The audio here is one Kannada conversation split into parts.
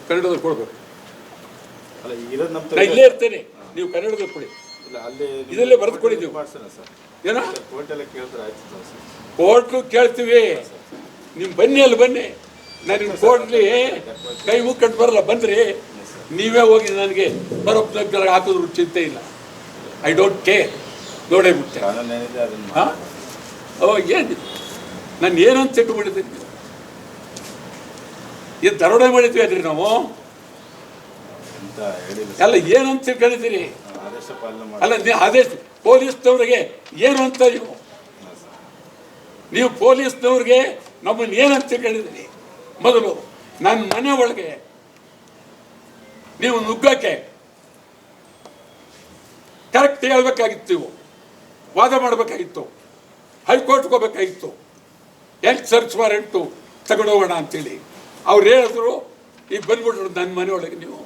ಕನ್ನಡದಲ್ಲಿ ಕೊಡಬೇಕು. ಅಲ್ಲ ಇರೋದು ನಮ್ಮ ನಾನು ಇಲ್ಲೇ ಇರ್ತೇನೆ, ನೀವು ಕನ್ನಡದಲ್ಲಿ ಕೊಡಿ. ಇಲ್ಲ ಅಲ್ಲಿ ಇದರಲ್ಲೇ ಬರೆದು ಕೊಡಿದ್ದೀವಿ. ಮಾಡ್ಸೋಣ ಸರ್. ಏನೋ ಕೋರ್ಟೆಲ್ಲ ಕೇಳಿದ್ರೆ ಆಯ್ತು ಸರ್. ಕೋರ್ಟ್ಲು ಕೇಳ್ತೀವಿ, ನೀವು ಬನ್ನಿ, ಅಲ್ಲಿ ಬನ್ನಿ. ನಾನು ನಿಮ್ಮ ಕೋರ್ಟ್ಲಿ ಕೈ ಮುಕ್ಕಟ್ಟು ಬರಲ್ಲ, ಬಂದ್ರಿ ನೀವೇ ಹೋಗಿ ನನಗೆ ಬರೋಪ್ಪ ಹಾಕಿದ್ರು ಚಿಂತೆ ಇಲ್ಲ. I don't care. ನೋಡೇ ಬಿಟ್ಟೆ. ಕಾನೂನು ಏನಿದೆ ಅದನ್ನು ಹಾಂ ಏನು ನಾನು ಏನಂತ ಇಟ್ಟುಕೊಂಡಿದ್ದೀನಿ? ಏನು ದರೋಡೆ ಮಾಡಿದ್ವಿ ಅದ್ರಿ ನಾವು ಅಂತ ಹೇಳಿಲ್ಲ. ಅಲ್ಲ ಏನಂತ ತಿಳ್ಕೊಂಡಿದ್ದೀರಿ? ಆದೇಶ ಪಾಲನೆ ಮಾಡಿ. ಅಲ್ಲ ನೀವು ಆದೇಶ ಪೊಲೀಸ್ನವ್ರಿಗೆ ಏನು ಅಂತ ನೀವು ಪೊಲೀಸ್ನವ್ರಿಗೆ ನಮ್ಮನ್ನು ಏನಂತ ತಿಳ್ಕೊಂಡಿದ್ದೀರಿ? ಮೊದಲು ನನ್ನ ಮನೆ ಒಳಗೆ ನೀವು ನುಗ್ಗಕ್ಕೆ ಕರೆಕ್ಟ್ ಹೇಳ್ಬೇಕಾಗಿತ್ತು, ನೀವು ವಾದ ಮಾಡಬೇಕಾಗಿತ್ತು, ಹೈಕೋರ್ಟ್ಗೆ ಹೋಗ್ಬೇಕಾಗಿತ್ತು, ಎಲ್ಲಿ ಸರ್ಚ್ ವಾರೆಂಟು ತಗೊಂಡೋಗೋಣ ಅಂತೇಳಿ. ಅವ್ರು ಹೇಳಿದ್ರು, ಈಗ ಬಂದ್ಬಿಟ್ರು ನನ್ನ ಮನೆ ಒಳಗೆ. ನೀವು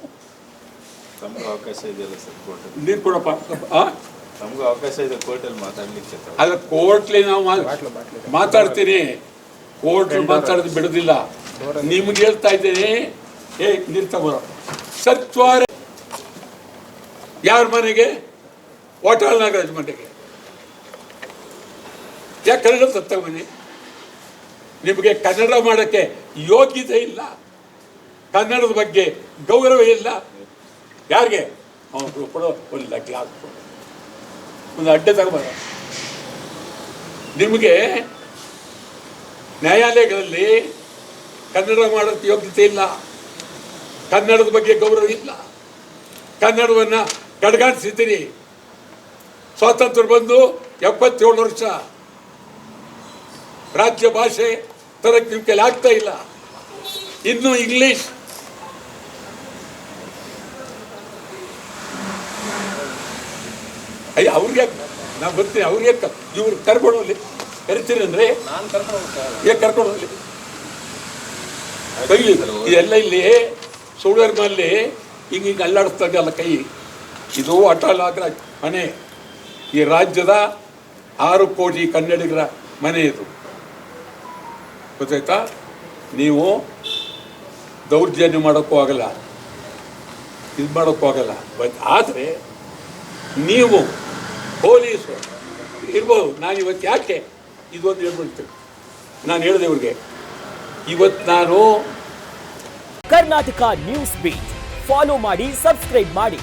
ತಮಗೂ ಅವಕಾಶ ಇದೆಯಲ್ಲ ಸರ್ ಕೋರ್ಟಲ್ಲಿ? ನೀರು ಕೊಡಪ್ಪ. ನಮಗೂ ಅವಕಾಶ ಇದೆ ಕೋರ್ಟಲ್ಲಿ ಮಾತಾಡ್ಲಿಕ್ಕೆ. ಅಲ್ಲ ಕೋರ್ಟ್ಲಿ ನಾವು ಮಾತಾಡ್ತೀನಿ, ಕೋರ್ಟ್ ಮಾತಾಡೋದು ಬಿಡೋದಿಲ್ಲ. ನಿಮ್ಗೆ ಹೇಳ್ತಾ ಇದ್ದೀನಿ, ನೀರು ತಗೋರ. ಸರ್ಚ್ ವಾರೆಂಟ್ ಯಾರ ಮನೆಗೆ? ವಾಟಾಳ್ ನಾಗರಾಜ್ ಮನೆಗೆ. ಯಾಕೆ ಕನ್ನಡ ಸತ್ತ ಮನೆ? ನಿಮಗೆ ಕನ್ನಡ ಮಾಡೋಕ್ಕೆ ಯೋಗ್ಯತೆ ಇಲ್ಲ, ಕನ್ನಡದ ಬಗ್ಗೆ ಗೌರವ ಇಲ್ಲ. ಯಾರಿಗೆ? ಅವನು ಕೊಡೋ ಒಂದು ಗ್ಲಾಸ್ ಒಂದು ಅಡ್ಡೆ ತಗೋಬಾರ. ನಿಮಗೆ ನ್ಯಾಯಾಲಯಗಳಲ್ಲಿ ಕನ್ನಡ ಮಾಡೋಕ್ಕೆ ಯೋಗ್ಯತೆ ಇಲ್ಲ, ಕನ್ನಡದ ಬಗ್ಗೆ ಗೌರವ ಇಲ್ಲ. ಕನ್ನಡವನ್ನು ಕಡೆಗಾಣಿಸಿದ್ದೀರಿ. ಸ್ವಾತಂತ್ರ್ಯ ಬಂದು 77 ವರ್ಷ, ರಾಜ್ಯ ಭಾಷೆ ತರಕ್ಕೆ ನಿಮ್ಮ ಕೈಲಿ ಆಗ್ತಾ ಇಲ್ಲ. ಇನ್ನು ಇಂಗ್ಲೀಷ್. ಅಯ್ಯ ಅವ್ರಿಗೆ ನಾನು ಬರ್ತೀನಿ, ಅವ್ರಿಗೆ ಇವ್ರು ಕರ್ಕೊಂಡೋಗ್ಲಿ. ಕರಿತೀರಿ ಅಂದರೆ ಹೇಗೆ ಕರ್ಕೊಂಡೋಗ್ಲಿ? ಕೈ ಎಲ್ಲ ಇಲ್ಲಿ ಸೋಳರ್ ಮೇಲೆ ಹಿಂಗೆ ಅಲ್ಲಾಡಿಸ್ತಾ ಇದೆಯಲ್ಲ ಕೈ. ಇದು ಅಟಲ್ ನಾಗರಾಜ್ ಮನೆ. ಈ ರಾಜ್ಯದ 6 ಕೋಟಿ ಕನ್ನಡಿಗರ ಮನೆ ಇದು, ಗೊತ್ತಾಯ್ತಾ? ನೀವು ದೌರ್ಜನ್ಯ ಮಾಡೋಕ್ಕೂ ಆಗಲ್ಲ, ಇದು ಮಾಡೋಕ್ಕೂ ಆಗಲ್ಲ. ಆದರೆ ನೀವು ಪೊಲೀಸು ಇರ್ಬೋದು. ನಾನು ಇವತ್ತು ಯಾಕೆ ಇದೊಂದು ಹೇಳ್ಬಿಡ್ತೀನಿ, ನಾನು ಹೇಳಿದೆ ಇವ್ರಿಗೆ ಇವತ್ತು ನಾನು ಕರ್ನಾಟಕ ನ್ಯೂಸ್ ಬೀಟ್ ಫಾಲೋ ಮಾಡಿ, ಸಬ್ಸ್ಕ್ರೈಬ್ ಮಾಡಿ.